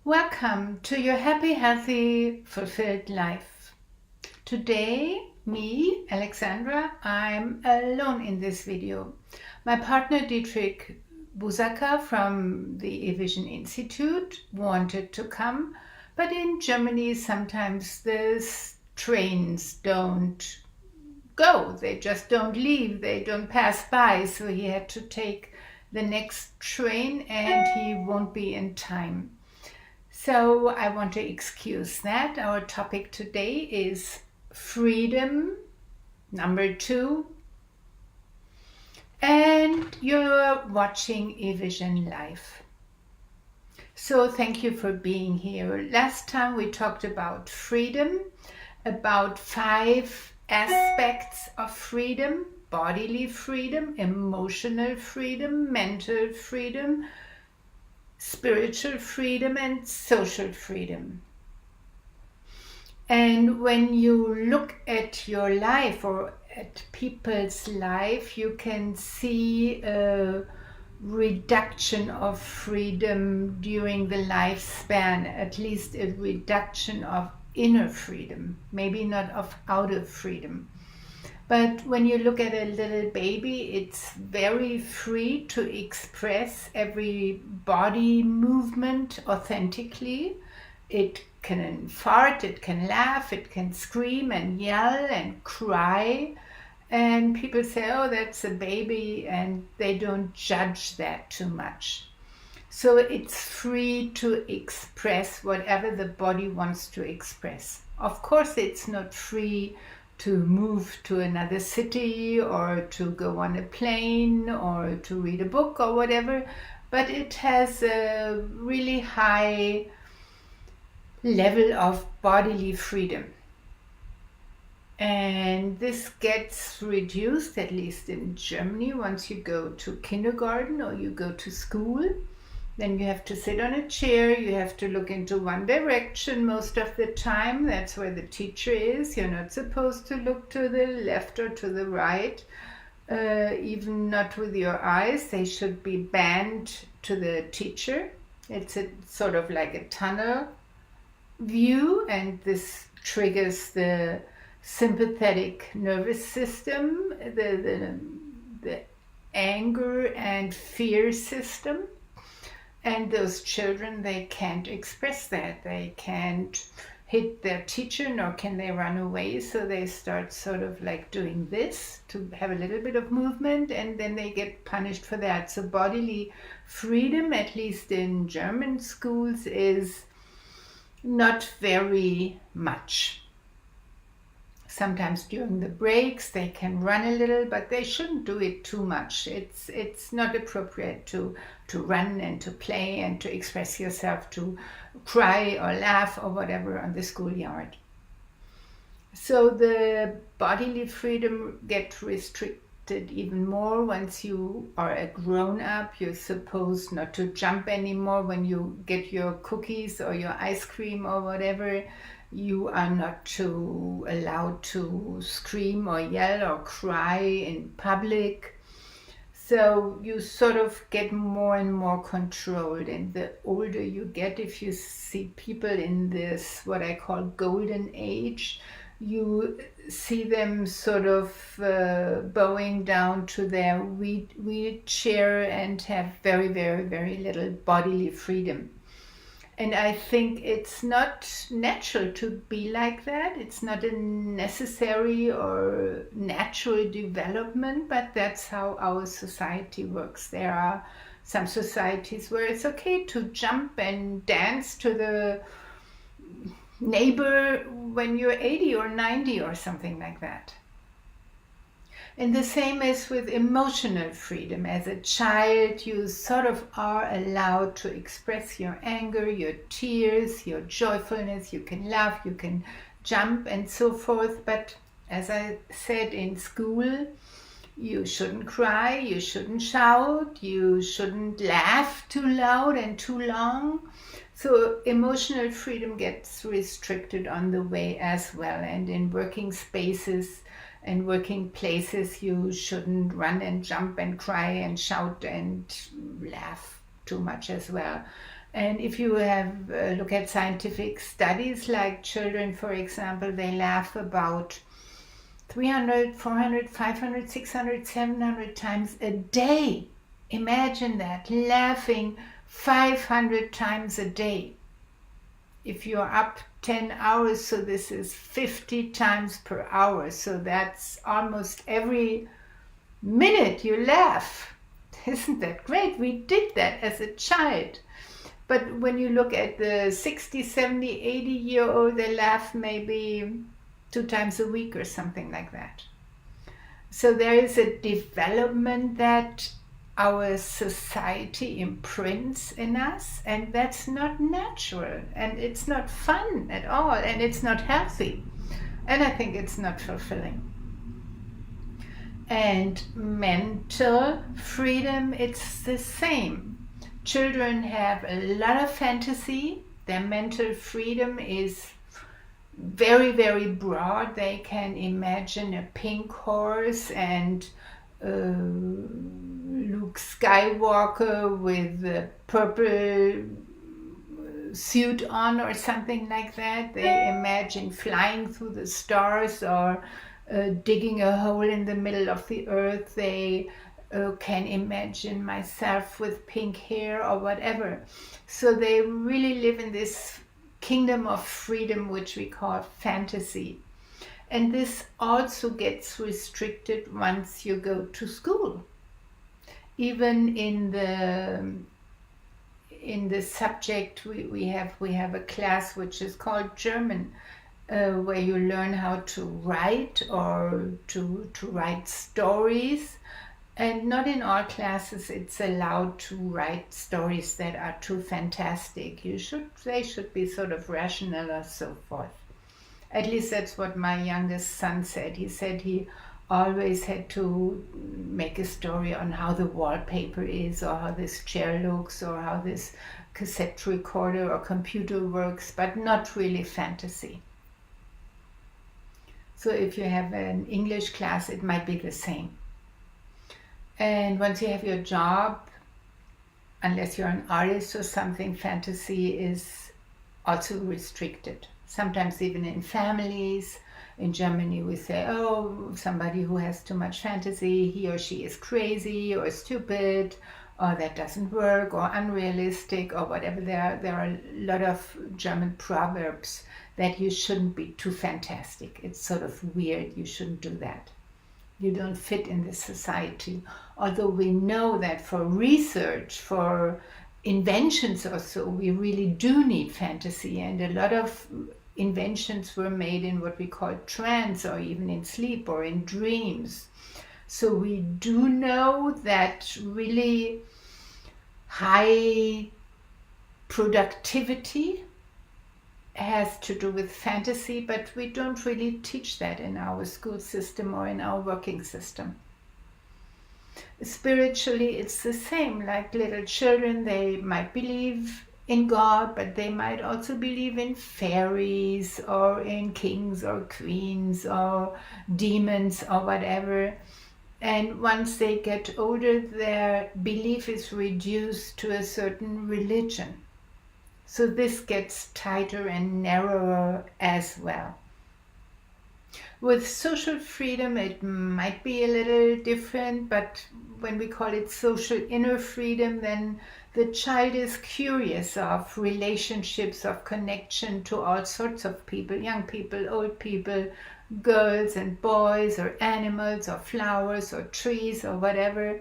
Welcome to your happy, healthy, fulfilled life. Today, me, Alexandra, I'm alone in this video. My partner Dietrich Busaka from the eVion Institute wanted to come, but in Germany sometimes the trains don't go. They just don't leave. They don't pass by. So he had to take the next train and he won't be in time. So I want to excuse that. Our topic today is freedom, number 2, and you're watching eVion Live. So thank you for being here. Last time we talked about freedom, about 5 aspects of freedom: bodily freedom, emotional freedom, mental freedom, spiritual freedom, and social freedom. And when you look at your life or at people's life, you can see a reduction of freedom during the lifespan, at least a reduction of inner freedom, maybe not of outer freedom. But when you look at a little baby, it's very free to express every body movement authentically. It can fart, it can laugh, it can scream and yell and cry. And people say, oh, that's a baby, and they don't judge that too much. So it's free to express whatever the body wants to express. Of course, it's not free to move to another city or to go on a plane or to read a book or whatever, but it has a really high level of bodily freedom. And this gets reduced, at least in Germany, once you go to kindergarten or you go to school. Then you have to sit on a chair, you have to look into one direction most of the time. That's where the teacher is. You're not supposed to look to the left or to the right, even not with your eyes. They should be banned to the teacher. It's a sort of like a tunnel view, and this triggers the sympathetic nervous system, the anger and fear system. And those children, they can't express that. They can't hit their teacher, nor can they run away. So they start sort of like doing this to have a little bit of movement, and then they get punished for that. So bodily freedom, at least in German schools, is not very much. Sometimes during the breaks they can run a little, but they shouldn't do it too much. It's not appropriate to run and to play and to express yourself, to cry or laugh or whatever on the schoolyard. So the bodily freedom gets restricted even more once you are a grown-up. You're supposed not to jump anymore when you get your cookies or your ice cream or whatever. You are not allowed to scream or yell or cry in public. So you sort of get more and more controlled. And the older you get, if you see people in this, what I call golden age, you see them sort of bowing down to their wheelchair and have very, very, very little bodily freedom. And I think it's not natural to be like that. It's not a necessary or natural development, but that's how our society works. There are some societies where it's okay to jump and dance to the neighbor when you're 80 or 90 or something like that. And the same is with emotional freedom. As a child, you sort of are allowed to express your anger, your tears, your joyfulness. You can laugh, you can jump and so forth. But as I said, in school, you shouldn't cry, you shouldn't shout, you shouldn't laugh too loud and too long. So emotional freedom gets restricted on the way as well. And in working spaces and working places, you shouldn't run and jump and cry and shout and laugh too much as well. And if you have look at scientific studies, like children, for example, they laugh about 300, 400, 500, 600, 700 times a day. Imagine that, laughing 500 times a day. If you're up 10 hours, so this is 50 times per hour. So that's almost every minute you laugh. Isn't that great? We did that as a child. But when you look at the 60, 70, 80-year-old, they laugh maybe 2 times a week or something like that. So there is a development that our society imprints in us, and that's not natural, and it's not fun at all, and it's not healthy, and I think it's not fulfilling. And mental freedom, it's the same. Children have a lot of fantasy. Their mental freedom is very, very broad. They can imagine a pink horse and Luke Skywalker with a purple suit on or something like that. They imagine flying through the stars or digging a hole in the middle of the earth. They can imagine myself with pink hair or whatever. So they really live in this kingdom of freedom, which we call fantasy. And this also gets restricted once you go to school. Even in the subject, we have a class which is called German, where you learn how to write or to write stories. And not in all classes it's allowed to write stories that are too fantastic. They should be sort of rational or so forth. At least that's what my youngest son said. He said he always had to make a story on how the wallpaper is, or how this chair looks, or how this cassette recorder or computer works, but not really fantasy. So if you have an English class, it might be the same. And once you have your job, unless you're an artist or something, fantasy is also restricted. Sometimes even in families. In Germany we say, oh, somebody who has too much fantasy, he or she is crazy or stupid, or that doesn't work, or unrealistic, or whatever. There are a lot of German proverbs that you shouldn't be too fantastic. It's sort of weird, you shouldn't do that. You don't fit in this society. Although we know that for research, for inventions or so, we really do need fantasy, and a lot of inventions were made in what we call trance, or even in sleep or in dreams. So we do know that really high productivity has to do with fantasy, but we don't really teach that in our school system or in our working system. Spiritually, it's the same. Like little children, they might believe in God, but they might also believe in fairies or in kings or queens or demons or whatever. And once they get older, their belief is reduced to a certain religion. So this gets tighter and narrower as well. With social freedom, it might be a little different, but when we call it social inner freedom, then the child is curious of relationships, of connection to all sorts of people, young people, old people, girls and boys, or animals, or flowers, or trees, or whatever.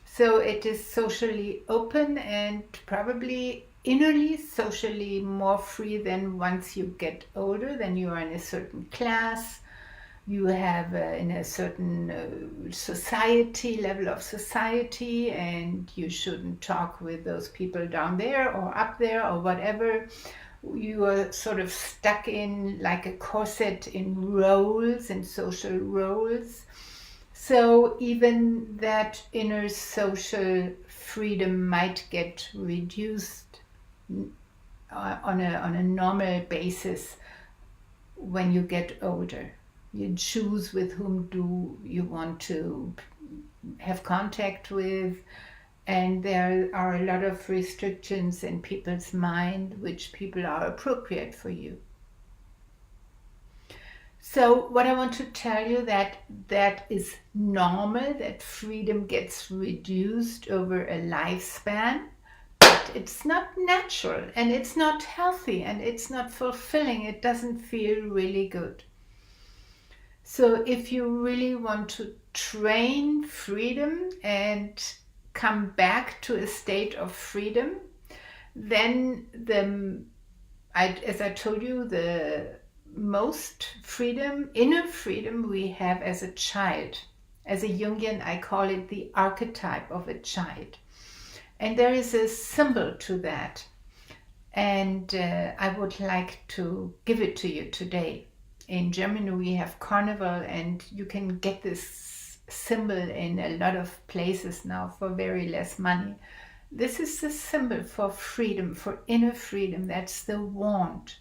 So it is socially open and probably innerly socially more free than once you get older. Then you are in a certain class, you have in a certain society, level of society, and you shouldn't talk with those people down there or up there or whatever. You are sort of stuck in like a corset in roles, in social roles. So even that inner social freedom might get reduced on a normal basis when you get older. You choose with whom do you want to have contact with, And there are a lot of restrictions in people's mind which people are appropriate for you. So what I want to tell you that is normal, that freedom gets reduced over a lifespan, but it's not natural and it's not healthy and it's not fulfilling. It doesn't feel really good. So if you really want to train freedom and come back to a state of freedom, then as I told you, the most freedom, inner freedom we have as a child. As a Jungian, I call it the archetype of a child. And there is a symbol to that. And I would like to give it to you today. In Germany, we have Carnival, and you can get this symbol in a lot of places now for very less money. This is the symbol for freedom, for inner freedom. That's the wand.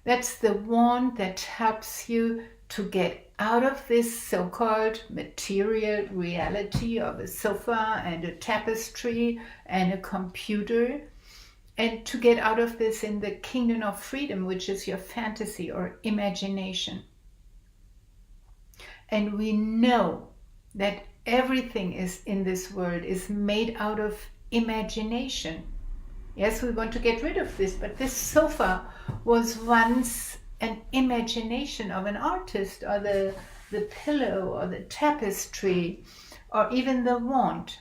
That's the wand that helps you to get out of this so-called material reality of a sofa and a tapestry and a computer, and to get out of this in the kingdom of freedom, which is your fantasy or imagination. And we know that everything is in this world is made out of imagination. Yes, we want to get rid of this, but this sofa was once an imagination of an artist, or the pillow or the tapestry or even the wand.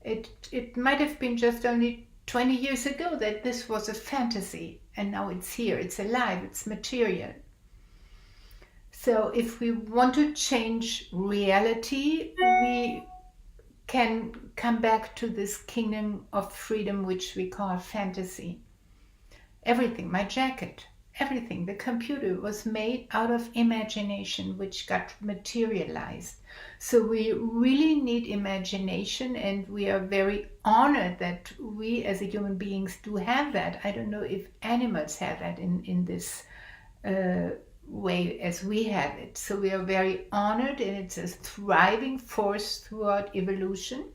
It might have been just only 20 years ago that this was a fantasy, and now it's here, it's alive, it's material. So if we want to change reality, we can come back to this kingdom of freedom which we call fantasy. Everything, my jacket, everything, the computer was made out of imagination which got materialized. So we really need imagination, and we are very honored that we as human beings do have that. I don't know if animals have that in this way as we have it. So we are very honored, and it's a thriving force throughout evolution.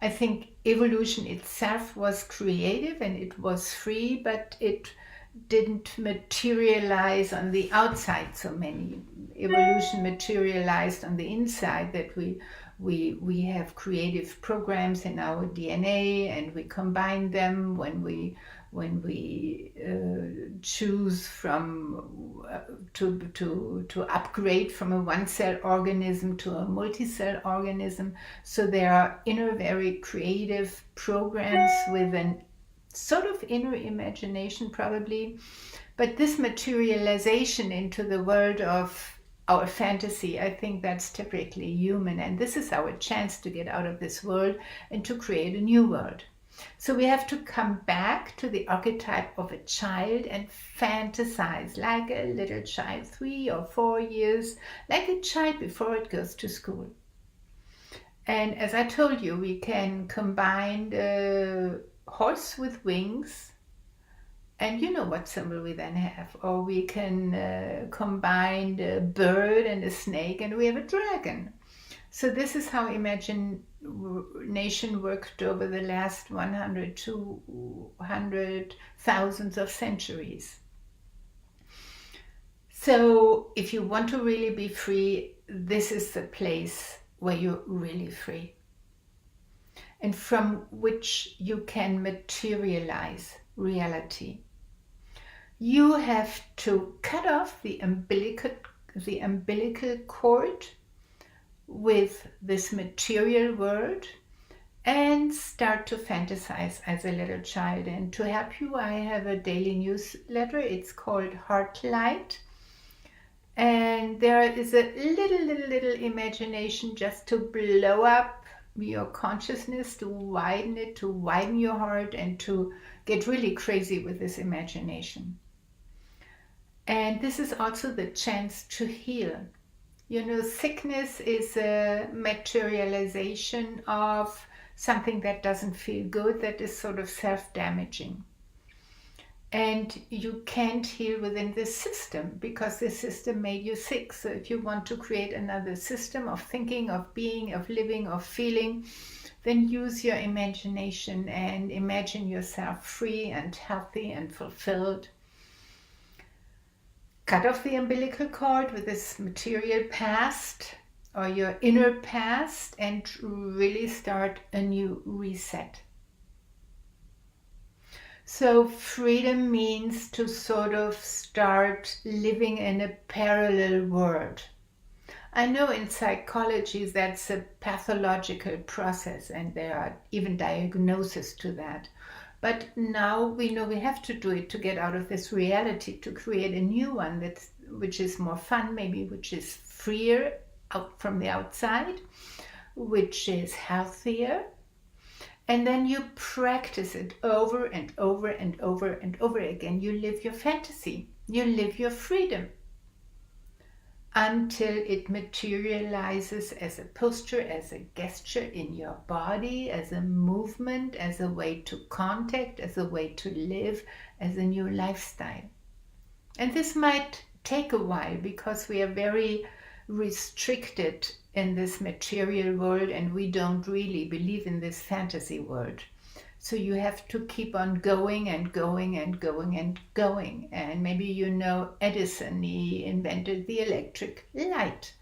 I think evolution itself was creative and it was free, but it didn't materialize on the outside so many. Evolution materialized on the inside, that we have creative programs in our DNA, and we combine them when we choose from to upgrade from a one-cell organism to a multi-cell organism. So there are inner, very creative programs with an sort of inner imagination probably, but this materialization into the world of our fantasy, I think that's typically human, and this is our chance to get out of this world and to create a new world. So we have to come back to the archetype of a child and fantasize like a little child, 3 or 4 years, like a child before it goes to school. And as I told you, we can combine the horse with wings, and you know what symbol we then have. Or we can combine a bird and a snake, and we have a dragon. So this is how imagination worked over the last 100, 200 thousands of centuries. So if you want to really be free, this is the place where you're really free, and from which you can materialize reality. You have to cut off the umbilical cord with this material world and start to fantasize as a little child. And to help you, I have a daily newsletter. It's called Heartlight. And there is a little imagination just to blow up your consciousness, to widen it, to widen your heart, and to get really crazy with this imagination. And this is also the chance to heal. You know, sickness is a materialization of something that doesn't feel good, that is sort of self-damaging. And you can't heal within this system because this system made you sick. So if you want to create another system of thinking, of being, of living, of feeling, then use your imagination and imagine yourself free and healthy and fulfilled. Cut off the umbilical cord with this material past or your inner past and really start a new reset. So freedom means to sort of start living in a parallel world. I know in psychology that's a pathological process and there are even diagnoses to that. But now we know we have to do it to get out of this reality, to create a new one which is more fun, maybe which is freer out from the outside, which is healthier. And then you practice it over and over and over and over again. You live your fantasy. You live your freedom until it materializes as a posture, as a gesture in your body, as a movement, as a way to contact, as a way to live, as a new lifestyle. And this might take a while because we are very restricted in this material world and we don't really believe in this fantasy world. So you have to keep on going and going and going and going. And maybe you know Edison, he invented the electric light.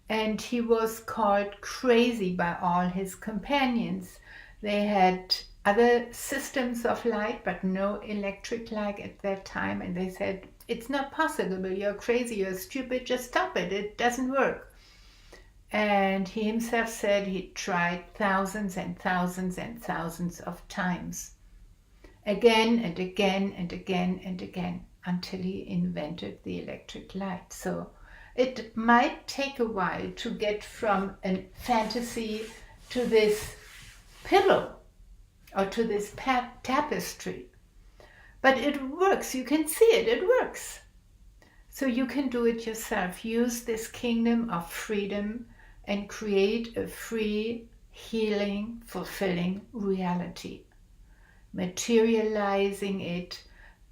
And he was called crazy by all his companions. They had other systems of light, but no electric light at that time. And they said, it's not possible, you're crazy, you're stupid, just stop it, it doesn't work. And he himself said he tried thousands and thousands and thousands of times, again and again and again and again, until he invented the electric light. So it might take a while to get from a fantasy to this pillow or to this tapestry. But it works, you can see it, it works. So you can do it yourself. Use this kingdom of freedom and create a free, healing, fulfilling reality. Materializing it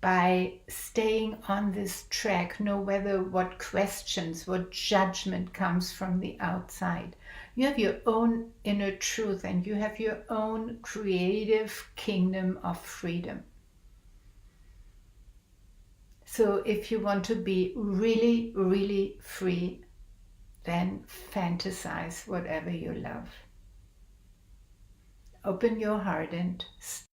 by staying on this track, no matter what questions, what judgment comes from the outside. You have your own inner truth and you have your own creative kingdom of freedom. So if you want to be really, really free, then fantasize whatever you love. Open your heart and